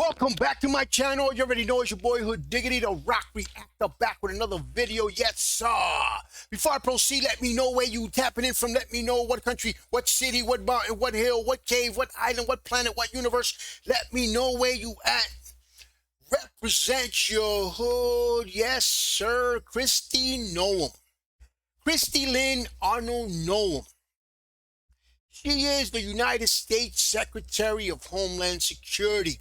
Welcome back to my channel. You already know it's your boy Hood Diggity, the Rock Reactor, back with another video. Yes, sir. Before I proceed, let me know where you tapping in from. Let me know what country, what city, what mountain, what hill, what cave, what island, what planet, what universe. Let me know where you at. Represent your hood. Yes, sir. Kristi Noem. Kristi Lynn Arnold Noem. She is the United States Secretary of Homeland Security.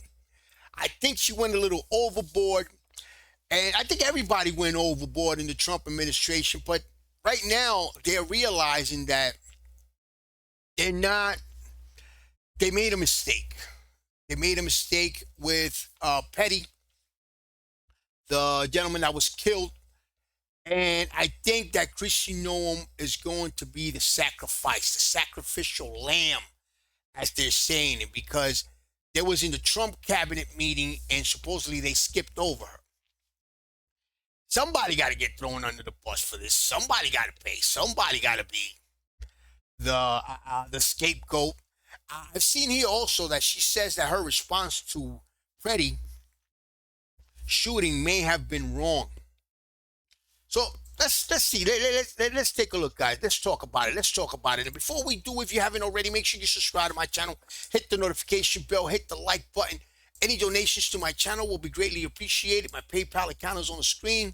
I think she went a little overboard, and I think everybody went overboard in the Trump administration, but right now they're realizing that they made a mistake. They made a mistake with Petty, the gentleman that was killed, and I think that Kristi Noem is going to be the sacrifice, the sacrificial lamb, as they're saying it, because there was in the Trump cabinet meeting, and supposedly they skipped over her. Somebody got to get thrown under the bus for this. Somebody got to pay. Somebody got to be the scapegoat. I've seen here also that she says that her response to Freddie shooting may have been wrong. So let's see. Let's take a look, guys. Let's talk about it. Let's talk about it. And before we do, if you haven't already, make sure you subscribe to my channel, hit the notification bell, hit the like button. Any donations to my channel will be greatly appreciated. My PayPal account is on the screen.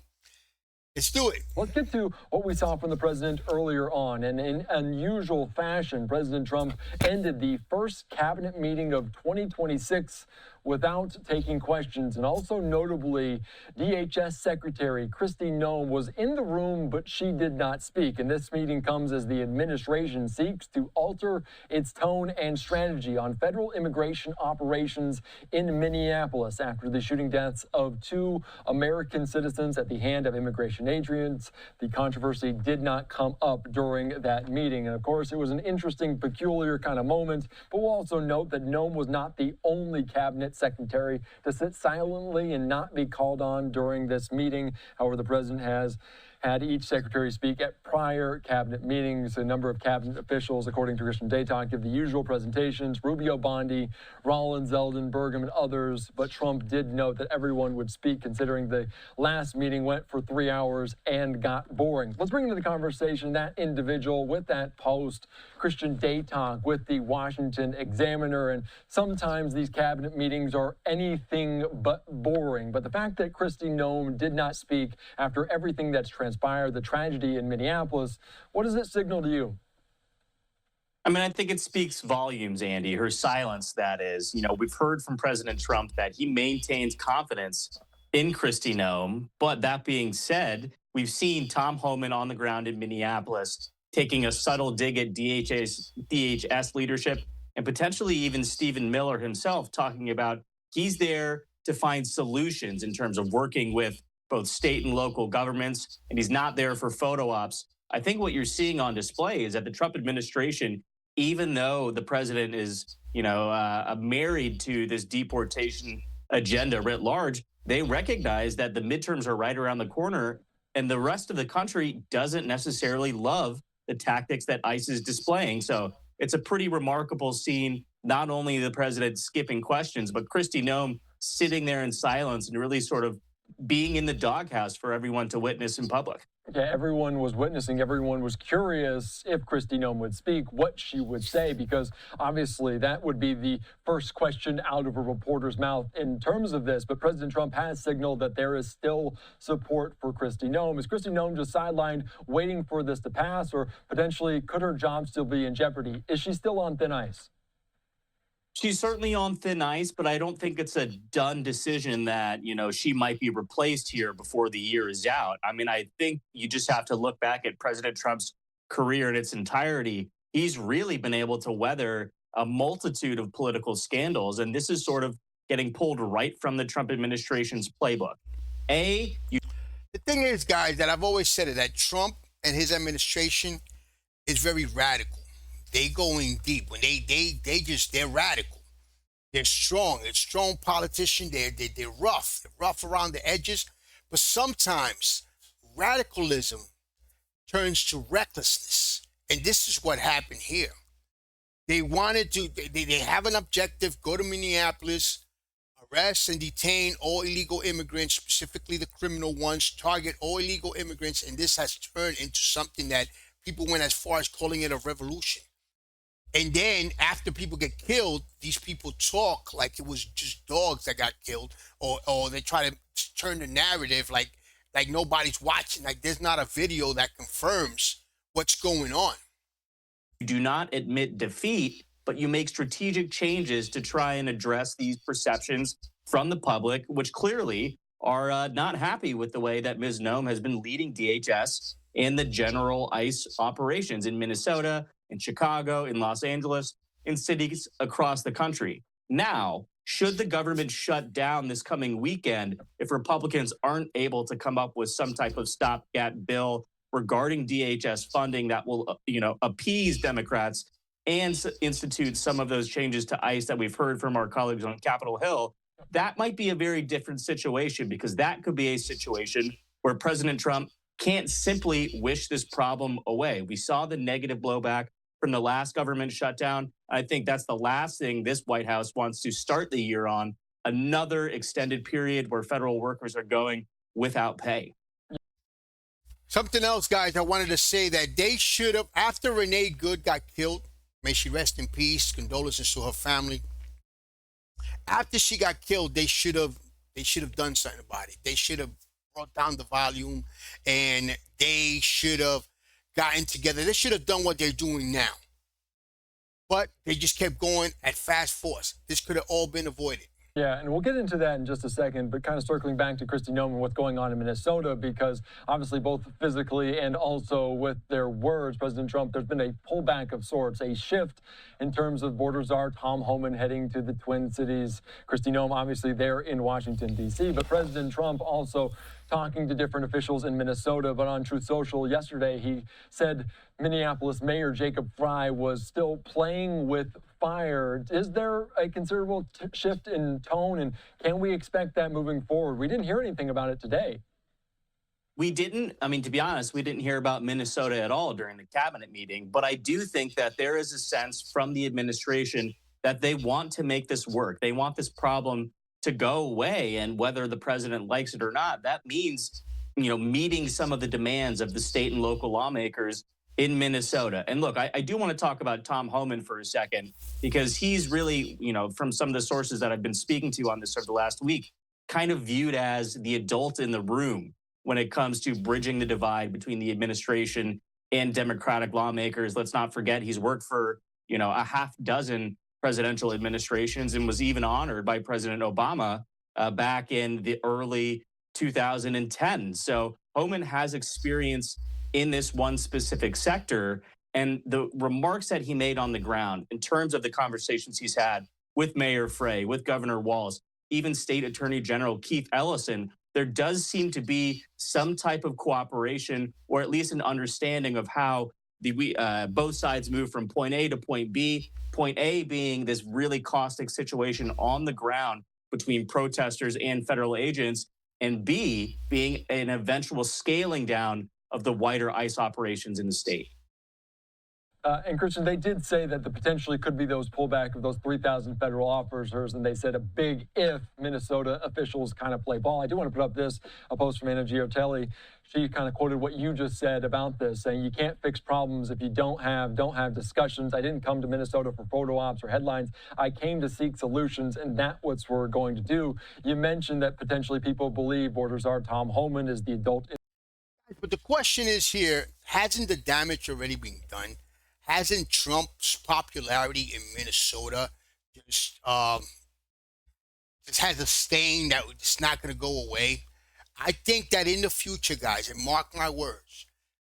Let's do it. Let's get to what we saw from the president earlier on. And in unusual fashion, President Trump ended the first cabinet meeting of 2026 without taking questions. And also notably, DHS Secretary Kristi Noem was in the room, but she did not speak. And this meeting comes as the administration seeks to alter its tone and strategy on federal immigration operations in Minneapolis after the shooting deaths of 2 American citizens at the hand of immigration agents. The controversy did not come up during that meeting. And of course, it was an interesting, peculiar kind of moment. But we'll also note that Noem was not the only cabinet secretary to sit silently and not be called on during this meeting. However, the president has had each secretary speak at prior cabinet meetings. A number of cabinet officials, according to Christian Dayton, give the usual presentations: Rubio, Bondi, Rollins, Zeldin, Burgum, and others. But Trump did note that everyone would speak, considering the last meeting went for 3 hours and got boring. Let's bring into the conversation that individual with that post, Christian Dayton with the Washington Examiner. And sometimes these cabinet meetings are anything but boring. But the fact that Kristi Noem did not speak after everything that's transpired, the tragedy in Minneapolis, what does it signal to you? I mean, I think it speaks volumes, Andy, her silence, that is. You know, we've heard from President Trump that he maintains confidence in Kristi Noem. But that being said, we've seen Tom Homan on the ground in Minneapolis taking a subtle dig at DHS leadership, and potentially even Stephen Miller himself talking about he's there to find solutions in terms of working with both state and local governments, and he's not there for photo ops. I think what you're seeing on display is that the Trump administration, even though the president is, married to this deportation agenda writ large, they recognize that the midterms are right around the corner, and the rest of the country doesn't necessarily love the tactics that ICE is displaying. So it's a pretty remarkable scene, not only the president skipping questions, but Kristi Noem sitting there in silence and really sort of being in the doghouse for everyone to witness in public. Yeah, everyone was witnessing. Everyone was curious if Kristi Noem would speak, what she would say, because obviously that would be the first question out of a reporter's mouth in terms of this. But President Trump has signaled that there is still support for Kristi Noem. Is Kristi Noem just sidelined waiting for this to pass, or potentially could her job still be in jeopardy? Is she still on thin ice? She's certainly on thin ice, but I don't think it's a done decision that, she might be replaced here before the year is out. I mean, I think you just have to look back at President Trump's career in its entirety. He's really been able to weather a multitude of political scandals, and this is sort of getting pulled right from the Trump administration's playbook. The thing is, guys, that I've always said it, that Trump and his administration is very radical. They going deep. When they're radical. They're strong. They're strong politicians. They're rough. They're rough around the edges. But sometimes radicalism turns to recklessness. And this is what happened here. They wanted to, they have an objective, go to Minneapolis, arrest and detain all illegal immigrants, specifically the criminal ones, target all illegal immigrants, and this has turned into something that people went as far as calling it a revolution. And then after people get killed, these people talk like it was just dogs that got killed, or they try to turn the narrative like nobody's watching, like there's not a video that confirms what's going on. You do not admit defeat, but you make strategic changes to try and address these perceptions from the public, which clearly are not happy with the way that Ms. Noem has been leading DHS in the general ICE operations in Minnesota, in Chicago, in Los Angeles, in cities across the country. Now, should the government shut down this coming weekend if Republicans aren't able to come up with some type of stopgap bill regarding DHS funding that will, appease Democrats and institute some of those changes to ICE that we've heard from our colleagues on Capitol Hill? That might be a very different situation, because that could be a situation where President Trump can't simply wish this problem away. We saw the negative blowback from the last government shutdown. I think that's the last thing this White House wants to start the year on, another extended period where federal workers are going without pay. Something else, guys, I wanted to say that they should have, after Renee Good got killed, may she rest in peace, condolences to her family. After she got killed, they should have done something about it. They should have brought down the volume, and they should have gotten together. They should have done what they're doing now. But they just kept going at fast force. This could have all been avoided. Yeah, and we'll get into that in just a second, but kind of circling back to Kristi Noem and what's going on in Minnesota, because obviously both physically and also with their words, President Trump, there's been a pullback of sorts, a shift in terms of border czar Tom Homan heading to the Twin Cities. Kristi Noem, obviously, they're in Washington, D.C., but President Trump also talking to different officials in Minnesota. But on Truth Social yesterday, he said Minneapolis Mayor Jacob Frey was still playing with fire. Is there a considerable shift in tone, and can we expect that moving forward? We didn't hear anything about it today. We didn't. I mean, to be honest, we didn't hear about Minnesota at all during the cabinet meeting. But I do think that there is a sense from the administration that they want to make this work. They want this problem to go away. And whether the president likes it or not, that means, meeting some of the demands of the state and local lawmakers in Minnesota. And look, I do want to talk about Tom Homan for a second, because he's really, from some of the sources that I've been speaking to on this over the last week, kind of viewed as the adult in the room when it comes to bridging the divide between the administration and Democratic lawmakers. Let's not forget he's worked for, a half dozen presidential administrations and was even honored by President Obama back in the early 2010s. So Homan has experience in this one specific sector, and the remarks that he made on the ground in terms of the conversations he's had with Mayor Frey, with Governor Walz, even State Attorney General Keith Ellison, there does seem to be some type of cooperation, or at least an understanding of how both sides move from point A to point B. Point A being this really caustic situation on the ground between protesters and federal agents, and B being an eventual scaling down of the wider ICE operations in the state. And Christian, they did say that the potentially could be those pullback of those 3,000 federal officers, and they said a big if Minnesota officials kind of play ball. I do want to put up a post from Anna Giotelli. She kind of quoted what you just said about this, saying you can't fix problems if you don't have discussions. I didn't come to Minnesota for photo ops or headlines. I came to seek solutions, and that's what we're going to do. You mentioned that potentially people believe border czar Tom Homan is the adult. But the question is here, hasn't the damage already been done? Hasn't Trump's popularity in Minnesota just has a stain that it's not going to go away? I think that in the future, guys, and mark my words,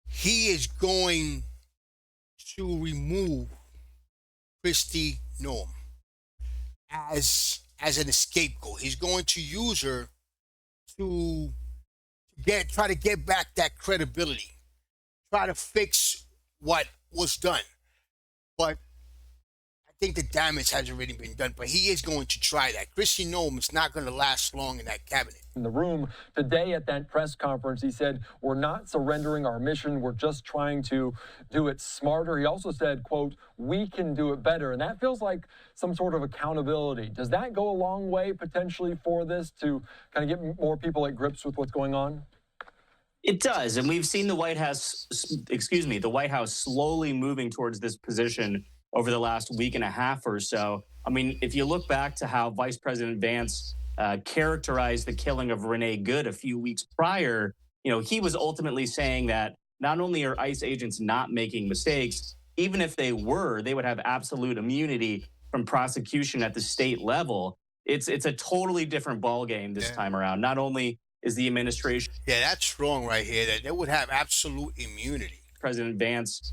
he is going to remove Kristi Noem as an scapegoat. He's going to use her to try to get back that credibility, try to fix what was done. But at think the damage has already been done, but he is going to try that. Kristi Noem is not going to last long in that cabinet. In the room today at that press conference, he said, "We're not surrendering our mission. We're just trying to do it smarter." He also said, quote, "We can do it better." And that feels like some sort of accountability. Does that go a long way potentially for this to kind of get more people at grips with what's going on? It does, and we've seen the White House, the White House slowly moving towards this position over the last week and a half or so. I mean, if you look back to how Vice President Vance characterized the killing of Renee Good a few weeks prior, he was ultimately saying that not only are ICE agents not making mistakes, even if they were, they would have absolute immunity from prosecution at the state level. It's a totally different ballgame this time around. Not only is the administration... Yeah, that's wrong right here, that they would have absolute immunity. President Vance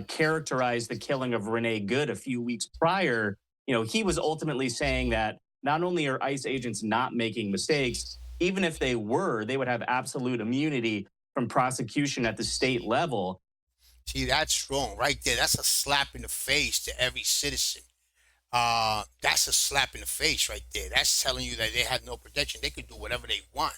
characterized the killing of Renee Good a few weeks prior. He was ultimately saying that not only are ICE agents not making mistakes, even if they were, they would have absolute immunity from prosecution at the state level. See, that's wrong right there. That's a slap in the face to every citizen. That's a slap in the face right there. That's telling you that they have no protection. They could do whatever they want.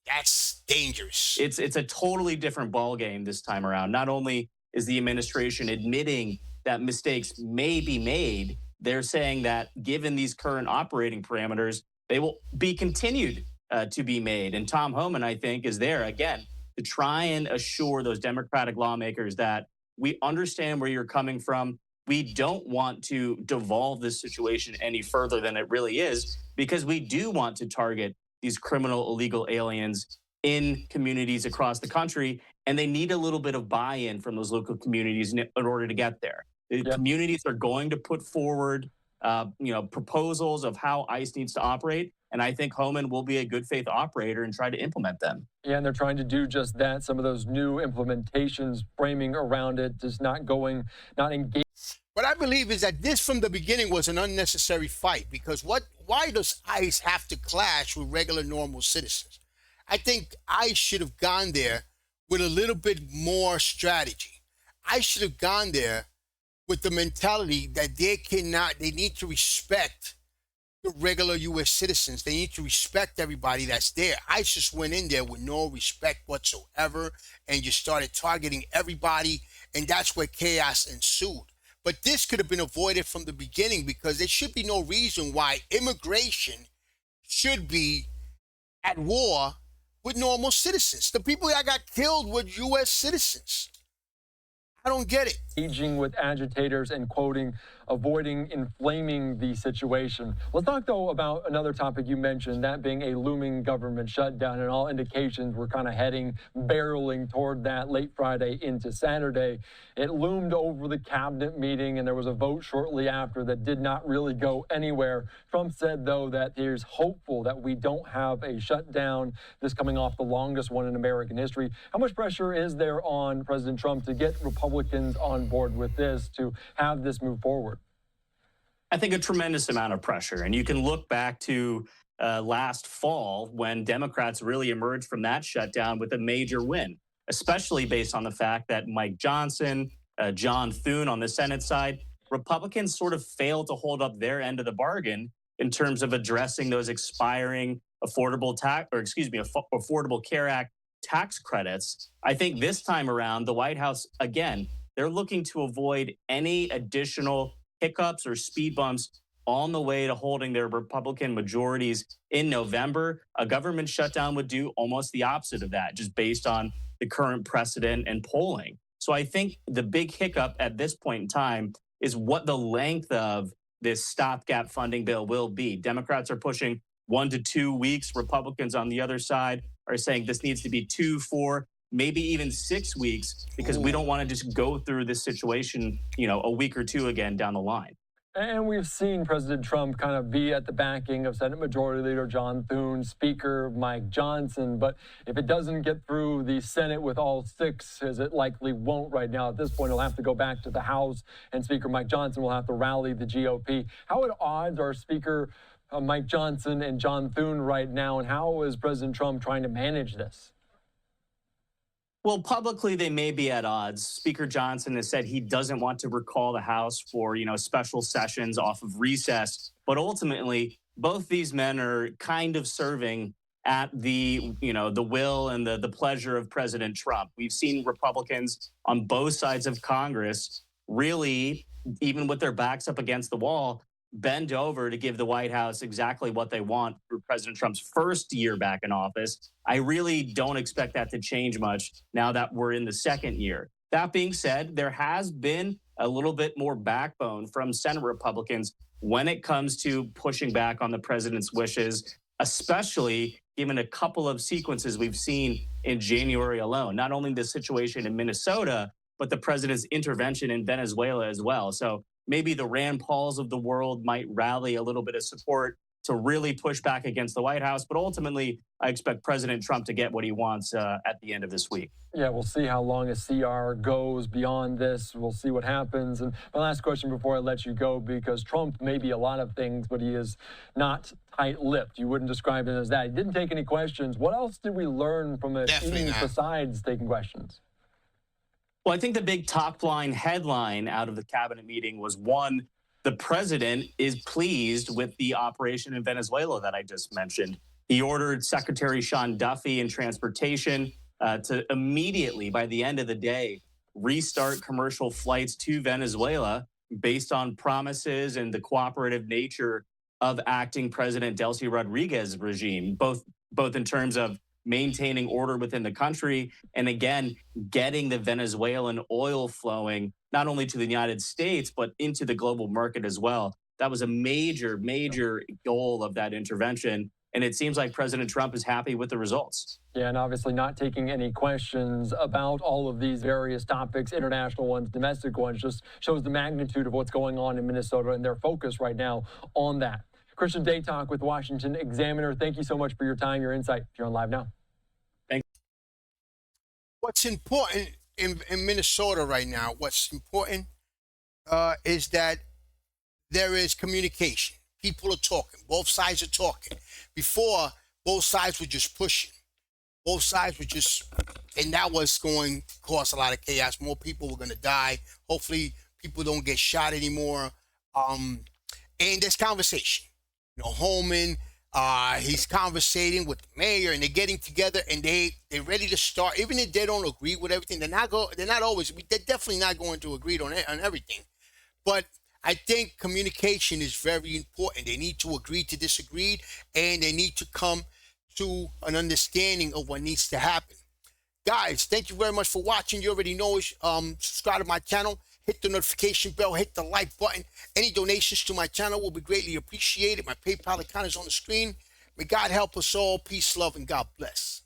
That's dangerous. It's a totally different ballgame this time around. Not only is the administration admitting that mistakes may be made, they're saying that given these current operating parameters, they will be continued to be made. And Tom Homan, I think, is there, again, to try and assure those Democratic lawmakers that we understand where you're coming from. We don't want to devolve this situation any further than it really is, because we do want to target these criminal illegal aliens in communities across the country, and they need a little bit of buy-in from those local communities in order to get there. The communities are going to put forward, proposals of how ICE needs to operate, and I think Homan will be a good faith operator and try to implement them. Yeah, and they're trying to do just that. Some of those new implementations, framing around it, just not engaging. What I believe is that this from the beginning was an unnecessary fight, because why does ICE have to clash with regular normal citizens? I think ICE should have gone there with a little bit more strategy. ICE should have gone there with the mentality that they need to respect the regular U.S. citizens. They need to respect everybody that's there. ICE just went in there with no respect whatsoever and just started targeting everybody, and that's where chaos ensued. But this could have been avoided from the beginning, because there should be no reason why immigration should be at war with normal citizens. The people that got killed were U.S. citizens. I don't get it. Engaging with agitators and quoting, avoiding inflaming the situation. Let's talk, though, about another topic you mentioned, that being a looming government shutdown. And all indications we're kind of barreling toward that late Friday into Saturday. It loomed over the cabinet meeting, and there was a vote shortly after that did not really go anywhere. Trump said, though, that he's hopeful that we don't have a shutdown, this coming off the longest one in American history. How much pressure is there on President Trump to get Republicans on board with this, to have this move forward? I think a tremendous amount of pressure. And you can look back to last fall, when Democrats really emerged from that shutdown with a major win, especially based on the fact that Mike Johnson, John Thune on the Senate side, Republicans sort of failed to hold up their end of the bargain in terms of addressing those expiring Affordable Care Act tax credits. I think this time around, the White House, again, they're looking to avoid any additional hiccups or speed bumps on the way to holding their Republican majorities in November. A government shutdown would do almost the opposite of that, just based on the current precedent and polling. So I think the big hiccup at this point in time is what the length of this stopgap funding bill will be. Democrats are pushing 1 to 2 weeks. Republicans on the other side are saying this needs to be 2, 4, maybe even 6 weeks, because we don't want to just go through this situation, a week or two again down the line. And we've seen President Trump kind of be at the backing of Senate Majority Leader John Thune, Speaker Mike Johnson. But if it doesn't get through the Senate with all 6, as it likely won't right now, at this point, it'll have to go back to the House, and Speaker Mike Johnson will have to rally the GOP. How at odds are Speaker Mike Johnson and John Thune right now, and how is President Trump trying to manage this? Well, publicly, they may be at odds. Speaker Johnson has said he doesn't want to recall the House for, special sessions off of recess. But ultimately, both these men are kind of serving at the will and the pleasure of President Trump. We've seen Republicans on both sides of Congress really, even with their backs up against the wall, bend over to give the White House exactly what they want for President Trump's first year back in office. I really don't expect that to change much now that we're in the second year. That being said, there has been a little bit more backbone from Senate Republicans when it comes to pushing back on the president's wishes, especially given a couple of sequences we've seen in January alone. Not only the situation in Minnesota, but the president's intervention in Venezuela as well. So maybe the Rand Pauls of the world might rally a little bit of support to really push back against the White House. But ultimately, I expect President Trump to get what he wants at the end of this week. Yeah, we'll see how long a CR goes beyond this. We'll see what happens. And my last question before I let you go, because Trump may be a lot of things, but he is not tight-lipped. You wouldn't describe him as that. He didn't take any questions. What else did we learn from it besides taking questions? Well, I think the big top line headline out of the cabinet meeting was, one, the president is pleased with the operation in Venezuela that I just mentioned. He ordered Secretary Sean Duffy in transportation to immediately, by the end of the day, restart commercial flights to Venezuela based on promises and the cooperative nature of acting President Delcy Rodriguez's regime, both in terms of maintaining order within the country, and again, getting the Venezuelan oil flowing, not only to the United States, but into the global market as well. That was a major, major goal of that intervention. And it seems like President Trump is happy with the results. Yeah, and obviously not taking any questions about all of these various topics, international ones, domestic ones, just shows the magnitude of what's going on in Minnesota and their focus right now on that. Christian Daytalk with Washington Examiner, thank you so much for your time, your insight. You're on Live Now. What's important in Minnesota right now, what's important is that there is communication. People are talking. Both sides are talking. Before, both sides were just pushing. Both sides were just, and that was going to cause a lot of chaos. More people were going to die. Hopefully, people don't get shot anymore. And there's conversation. Holman, he's conversating with the mayor, and they're getting together, and they're ready to start. Even if they don't agree with everything, they're definitely not going to agree on everything. But I think communication is very important. They need to agree to disagree, and they need to come to an understanding of what needs to happen. Guys, thank you very much for watching. You already know, subscribe to my channel, hit the notification bell, hit the like button. Any donations to my channel will be greatly appreciated. My PayPal account is on the screen. May God help us all. Peace, love, and God bless.